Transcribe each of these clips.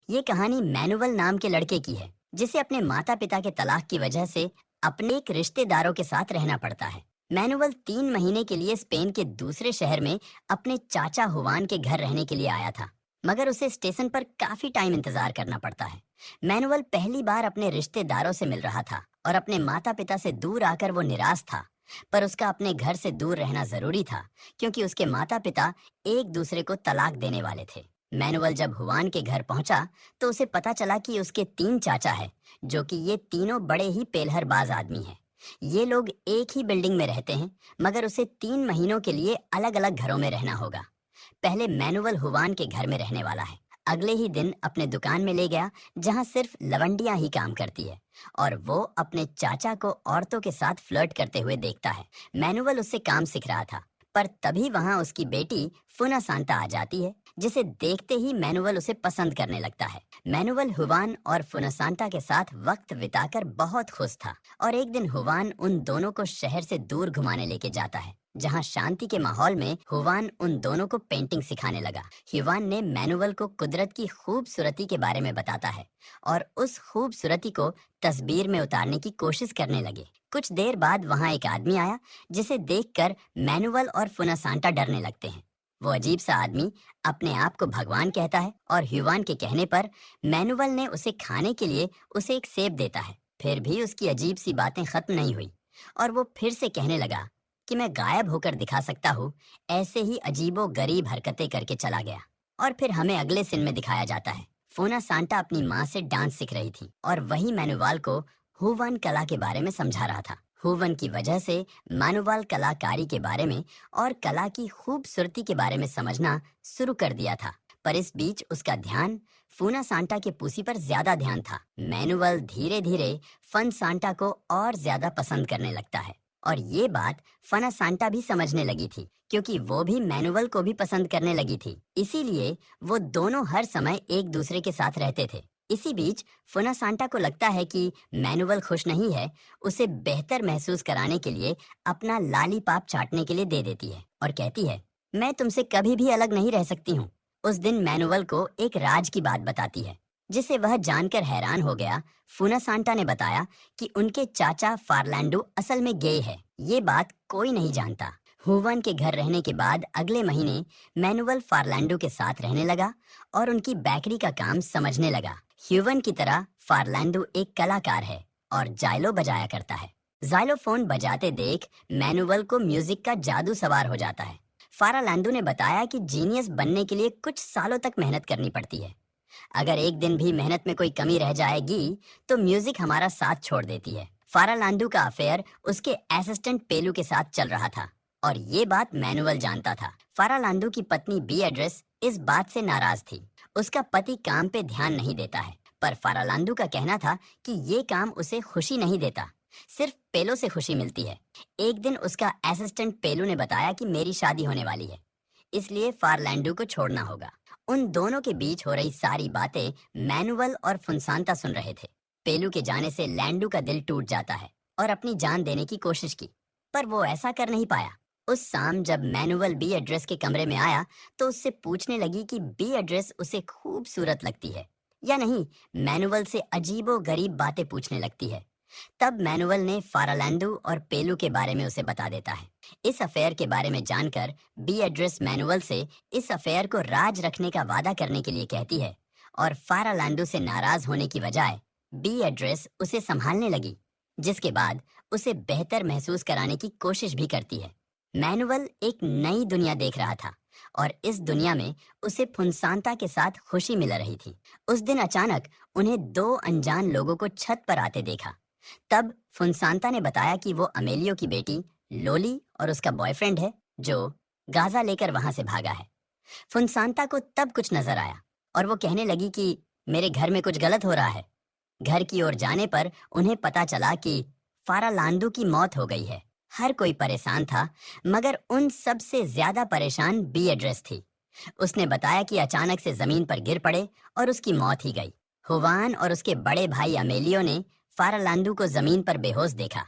ये कहानी मैनुअल नाम के लड़के की है, जिसे अपने माता पिता के तलाक की वजह से अपने एक रिश्तेदारों के साथ रहना पड़ता है। मैनुअल 3 महीने के लिए स्पेन के दूसरे शहर में अपने चाचा हुवान के घर रहने के लिए आया था, मगर उसे स्टेशन पर काफी टाइम इंतजार करना पड़ता है। मैनुअल पहली बार अपने रिश्तेदारों से मिल रहा था और अपने माता पिता से दूर आकर वो निराश था। पर उसका अपने घर से दूर रहना जरूरी था, क्योंकि उसके माता पिता एक दूसरे को तलाक देने वाले थे। मैनुअल जब हुवान के घर पहुंचा तो उसे पता चला कि उसके 3 चाचा हैं, जो कि ये तीनों बड़े ही पेलहरबाज आदमी हैं। ये लोग एक ही बिल्डिंग में रहते हैं, मगर उसे 3 महीनों के लिए अलग अलग घरों में रहना होगा। पहले मैनुअल हुवान के घर में रहने वाला है। अगले ही दिन अपने दुकान में ले गया, जहां सिर्फ लवंडियां ही काम करती है, और वो अपने चाचा को औरतों के साथ फ्लर्ट करते हुए देखता है। मैनुअल उससे काम सीख रहा था, पर तभी वहां उसकी बेटी फुना सांता आ जाती है, जिसे देखते ही मैनुअल उसे पसंद करने लगता है। मैनुअल हुवान और फुनासांटा के साथ वक्त बिताकर बहुत खुश था, और एक दिन हुवान उन दोनों को शहर से दूर घुमाने लेके जाता है, जहां शांति के माहौल में हुवान उन दोनों को पेंटिंग सिखाने लगा। हुवान ने मैनुअल को कुदरत की खूबसूरती के बारे में बताता है, और उस खूबसूरती को तस्वीर में उतारने की कोशिश करने लगे। कुछ देर बाद वहां एक आदमी आया, जिसे देखकर मैनुअल और फुनासांटा डरने लगते हैं। वो अजीब सा आदमी अपने आप को भगवान कहता है, और हुवान के कहने पर मैनुअल ने उसे खाने के लिए उसे एक सेब देता है। फिर भी उसकी अजीब सी बातें खत्म नहीं हुई, और वो फिर से कहने लगा कि मैं गायब होकर दिखा सकता हूँ। ऐसे ही अजीबो गरीब हरकतें करके चला गया। और फिर हमें अगले सीन में दिखाया जाता है, फोना सांता अपनी माँ से डांस सीख रही थी, और वही मैनुअल को हुवान कला के बारे में समझा रहा था। हुवन की वजह से मैनुअल कलाकारी के बारे में और कला की खूबसूरती के बारे में समझना शुरू कर दिया था। पर इस बीच उसका ध्यान फूना सांता के पूसी पर ज्यादा ध्यान था। मैनुअल धीरे धीरे फन सांता को और ज्यादा पसंद करने लगता है, और ये बात फना सांता भी समझने लगी थी, क्योंकि वो भी मैनुअल को भी पसंद करने लगी थी। इसीलिए वो दोनों हर समय एक दूसरे के साथ रहते थे। इसी बीच फुना सांता को लगता है कि मैनुअल खुश नहीं है। उसे बेहतर महसूस कराने के लिए अपना लालीपाप चाटने के लिए दे देती है, और कहती है, मैं तुमसे कभी भी अलग नहीं रह सकती हूँ। उस दिन मैनुअल को एक राज की बात बताती है, जिसे वह जानकर हैरान हो गया। फुना सांता ने बताया कि उनके चाचा फार्लैंडो असल में गे है। ये बात कोई नहीं जानता। हुवन के घर रहने के बाद अगले महीने मैनुअल फार्लैंडो के साथ रहने लगा और उनकी बेकरी का काम समझने लगा। ह्यूवन की तरह फार्लैंडो एक कलाकार है और जाइलो बजाया करता है। जाइलोफोन बजाते देख मैनुअल को म्यूजिक का जादू सवार हो जाता है। फार्लैंडो ने बताया कि जीनियस बनने के लिए कुछ सालों तक मेहनत करनी पड़ती है। अगर एक दिन भी मेहनत में कोई कमी रह जाएगी तो म्यूजिक हमारा साथ छोड़ देती है। फार्लैंडो का अफेयर उसके असिस्टेंट पेलू के साथ चल रहा था, और ये बात मैनुअल जानता था। फार्लैंडो की पत्नी बीएड्रेस इस बात से नाराज थी। उसका पति काम पे ध्यान नहीं देता है, पर फार्लैंडो का कहना था कि ये काम उसे खुशी नहीं देता, सिर्फ पेलो से खुशी मिलती है। एक दिन उसका असिस्टेंट पेलो ने बताया कि मेरी शादी होने वाली है, इसलिए फार्लैंडो को छोड़ना होगा। उन दोनों के बीच हो रही सारी बातें मैनुअल और फुनसांता सुन रहे थे। पेलू के जाने से लैंडू का दिल टूट जाता है और अपनी जान देने की कोशिश की, पर वो ऐसा कर नहीं पाया। उस शाम जब मैनुअल बी एड्रेस के कमरे में आया तो उससे पूछने लगी कि बी एड्रेस उसे खूबसूरत लगती है या नहीं। मैनुअल से अजीबो गरीब बातें पूछने लगती है। तब मैनुअल ने फार्लैंडो और पेलू के बारे में उसे बता देता है। इस अफेयर के बारे में जानकर बी एड्रेस मैनुअल से इस अफेयर को राज रखने का वादा करने के लिए कहती है, और फार्लैंडो से नाराज होने की बजाय बी एड्रेस उसे संभालने लगी, जिसके बाद उसे बेहतर महसूस कराने की कोशिश भी करती है। मैनुअल एक नई दुनिया देख रहा था, और इस दुनिया में उसे फुनसांता के साथ खुशी मिल रही थी। उस दिन अचानक उन्हें 2 अनजान लोगों को छत पर आते देखा। तब फुनसांता ने बताया कि वो अमेलियो की बेटी लोली और उसका बॉयफ्रेंड है, जो गाजा लेकर वहां से भागा है। फुनसांता को तब कुछ नजर आया, और वो कहने लगी कि मेरे घर में कुछ गलत हो रहा है। घर की ओर जाने पर उन्हें पता चला कि फार्लैंडो की मौत हो गई है। हर कोई परेशान था, मगर उन सब से ज्यादा परेशान बी एड्रेस थी। उसने बताया कि अचानक से जमीन पर गिर पड़े और उसकी मौत ही गई। हुवान और उसके बड़े भाई अमेलियो ने फार्लैंडो को जमीन पर बेहोश देखा।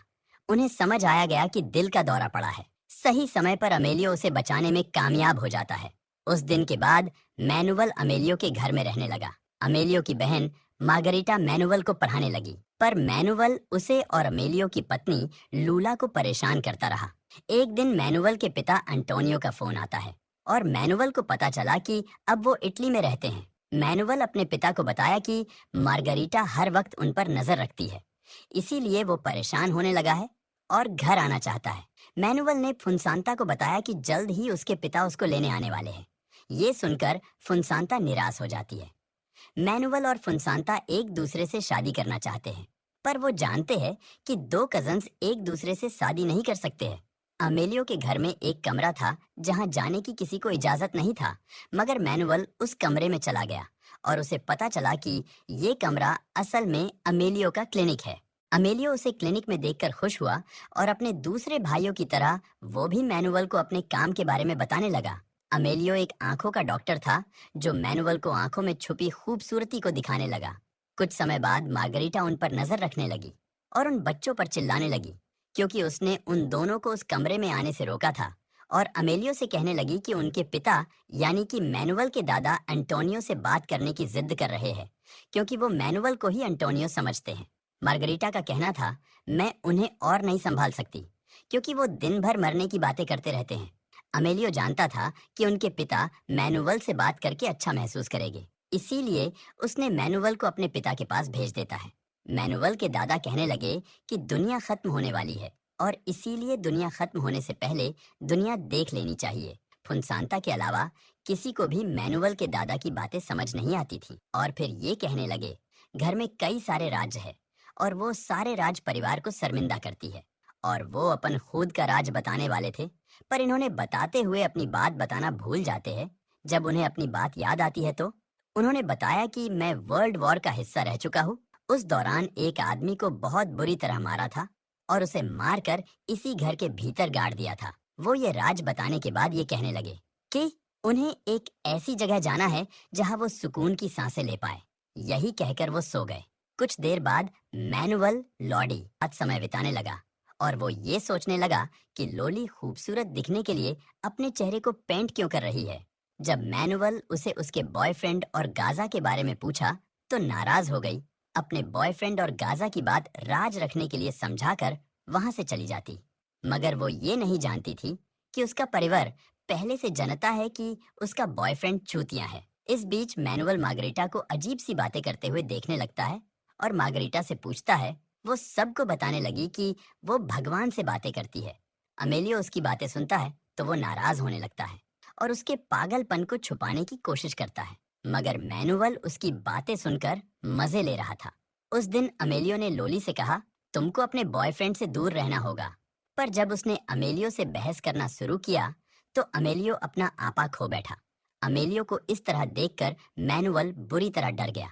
उन्हें समझ आया गया कि दिल का दौरा पड़ा है। सही समय पर अमेलियो उसे बचाने में कामयाब हो जाता है। उस दिन के बाद मैनुअल अमेलियो के घर में रहने लगा। अमेलियो की बहन मार्गरीटा मैनुअल को पढ़ाने लगी, पर मैनुअल उसे और अमेलियो की पत्नी लूला को परेशान करता रहा। एक दिन मैनुअल के पिता अंटोनियो का फोन आता है और मैनुअल को पता चला कि अब वो इटली में रहते हैं। मैनुअल अपने पिता को बताया कि मार्गरीटा हर वक्त उन पर नजर रखती है, इसीलिए वो परेशान होने लगा है और घर आना चाहता है। मैनुअल ने फुनसांता को बताया कि जल्द ही उसके पिता उसको लेने आने वाले हैं। ये सुनकर फुनसांता निराश हो जाती है। मैनुअल और फुनसांता एक दूसरे से शादी करना चाहते हैं, पर वो जानते हैं कि दो कजन्स एक दूसरे से शादी नहीं कर सकते हैं। अमेलियो के घर में एक कमरा था जहां जाने की किसी को इजाजत नहीं था, मगर मैनुअल उस कमरे में चला गया और उसे पता चला कि ये कमरा असल में अमेलियो का क्लिनिक है। अमेलियो उसे क्लिनिक में देखकर खुश हुआ और अपने दूसरे भाइयों की तरह वो भी मैनुअल को अपने काम के बारे में बताने लगा। अमेलियो एक आंखों का डॉक्टर था जो मैनुअल को आंखों में छुपी खूबसूरती को दिखाने लगा। कुछ समय बाद मार्गरीटा उन पर नजर रखने लगी और उन बच्चों पर चिल्लाने लगी क्योंकि उसने उन दोनों को उस कमरे में आने से रोका था, और अमेलियो से कहने लगी कि उनके पिता यानी कि मैनुअल के दादा एंटोनियो से बात करने की जिद कर रहे हैं क्योंकि वो मैनुअल को ही एंटोनियो समझते हैं। मार्गरीटा का कहना था, मैं उन्हें और नहीं संभाल सकती क्योंकि वो दिन भर मरने की बातें करते रहते हैं। अमेलियो जानता था कि उनके पिता मैनुअल से बात करके अच्छा महसूस करेंगे, इसीलिए उसने मैनुअल को अपने पिता के पास भेज देता है। मैनुअल के दादा कहने लगे कि दुनिया खत्म होने वाली है और इसीलिए दुनिया खत्म होने से पहले दुनिया देख लेनी चाहिए। फुनसांता के अलावा किसी को भी मैनुअल के दादा की बातें समझ नहीं आती थी और फिर ये कहने लगे, घर में कई सारे राज्य है और वो सारे राज परिवार को शर्मिंदा करती है और वो अपन खुद का राज बताने वाले थे, पर इन्होंने बताते हुए अपनी बात बताना भूल जाते हैं। जब उन्हें अपनी बात याद आती है तो उन्होंने बताया कि मैं वर्ल्ड वॉर का हिस्सा रह चुका हूँ। उस दौरान एक आदमी को बहुत बुरी तरह मारा था और उसे मारकर इसी घर के भीतर गाड़ दिया था। वो ये राज बताने के बाद ये कहने लगे कि उन्हें एक ऐसी जगह जाना है जहाँ वो सुकून की सांसें ले पाए। यही कहकर वो सो गए। कुछ देर बाद मैनुअल लॉडी आज समय बिताने लगा और वो ये सोचने लगा कि लोली खूबसूरत दिखने के लिए अपने चेहरे को पेंट क्यों कर रही है। जब मैनुअल उसे उसके बॉयफ्रेंड और गाजा के बारे में पूछा तो नाराज हो गई। अपने बॉयफ्रेंड और गाजा की बात राज रखने के लिए समझाकर वहां से चली जाती, मगर वो ये नहीं जानती थी कि उसका परिवार पहले से जानता है कि उसका बॉयफ्रेंड चूतिया है। इस बीच मैनुअल मार्गरीटा को अजीब सी बातें करते हुए देखने लगता है और मार्गरीटा से पूछता है। वो सबको बताने लगी कि वो भगवान से बातें करती है। अमेलियो उसकी बातें सुनता है तो वो नाराज होने लगता है और उसके पागलपन को छुपाने की कोशिश करता है, मगर मैनुअल उसकी बातें सुनकर मजे ले रहा था। उस दिन अमेलियो ने लोली से कहा, तुमको अपने बॉयफ्रेंड से दूर रहना होगा, पर जब उसने अमेलियो से बहस करना शुरू किया तो अमेलियो अपना आपा खो बैठा। अमेलियो को इस तरह देखकर मैनुअल बुरी तरह डर गया,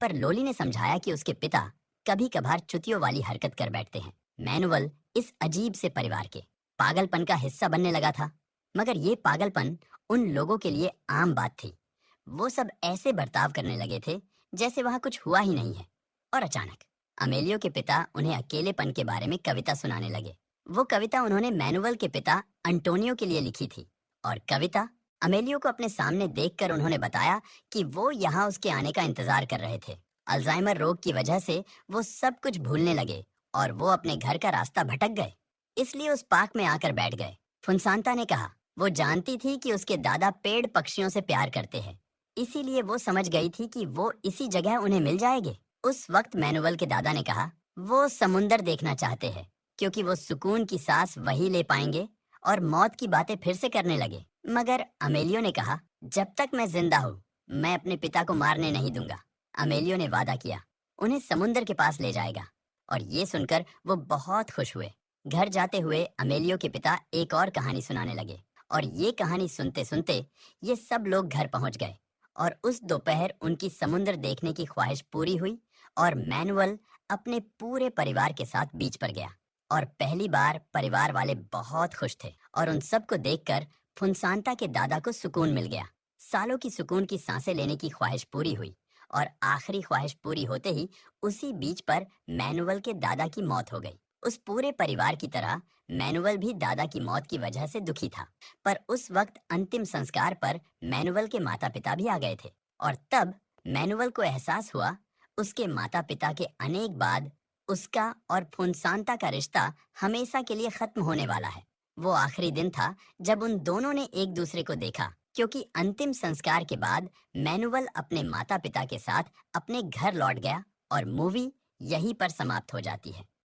पर लोली ने समझाया कि उसके पिता कभी कभार चुतियों वाली हरकत कर बैठते हैं। मैनुअल इस अजीब से परिवार के पागलपन का हिस्सा बनने लगा था, मगर ये पागलपन उन लोगों के लिए आम बात थी। वो सब ऐसे बर्ताव करने लगे थे जैसे वहां कुछ हुआ ही नहीं है। और अचानक अमेलियो के पिता उन्हें अकेलेपन के बारे में कविता सुनाने लगे। वो कविता उन्होंने मैनुअल के पिता अंटोनियो के लिए लिखी थी और कविता अमेलियो को अपने सामने देखकर उन्होंने बताया कि वो यहाँ उसके आने का इंतजार कर रहे थे। अल्जाइमर रोग की वजह से वो सब कुछ भूलने लगे और वो अपने घर का रास्ता भटक गए, इसलिए उस पार्क में आकर बैठ गए। फुनसांता ने कहा वो जानती थी कि उसके दादा पेड़ पक्षियों से प्यार करते हैं, इसीलिए वो समझ गई थी कि वो इसी जगह उन्हें मिल जाएंगे। उस वक्त मैनुअल के दादा ने कहा वो समुंदर देखना चाहते हैं क्योंकि वो सुकून की सांस वही ले पाएंगे, और मौत की बातें फिर से करने लगे। मगर अमेलियो ने कहा जब तक मैं जिंदा हूँ मैं अपने पिता को मारने नहीं दूंगा। अमेलियो ने वादा किया उन्हें समुंदर के पास ले जाएगा और ये सुनकर वो बहुत खुश हुए। घर जाते हुए अमेलियो के पिता एक और कहानी सुनाने लगे और ये कहानी सुनते सुनते ये सब लोग घर पहुंच गए और उस दोपहर उनकी समुंदर देखने की ख्वाहिश पूरी हुई और मैनुअल अपने पूरे परिवार के साथ बीच पर गया और पहली बार परिवार वाले बहुत खुश थे और उन सबको देखकर फुनसांता के दादा को सुकून मिल गया। सालों की सुकून की सांसें लेने की ख्वाहिश पूरी हुई और आखिरी ख्वाहिश पूरी होते ही उसी बीच पर मैनुअल के दादा की मौत हो गई। उस पूरे परिवार की तरह मैनुअल भी दादा की मौत की वजह से दुखी था, पर उस वक्त अंतिम संस्कार पर मैनुअल के माता पिता भी आ गए थे और तब मैनुअल को एहसास हुआ उसके माता पिता के अनेक बाद उसका और फुनसांता का रिश्ता हमेशा के लिए खत्म होने वाला है। वो आखिरी दिन था जब उन दोनों ने एक दूसरे को देखा, क्योंकि अंतिम संस्कार के बाद मैनुअल अपने माता पिता के साथ अपने घर लौट गया और मूवी यहीं पर समाप्त हो जाती है।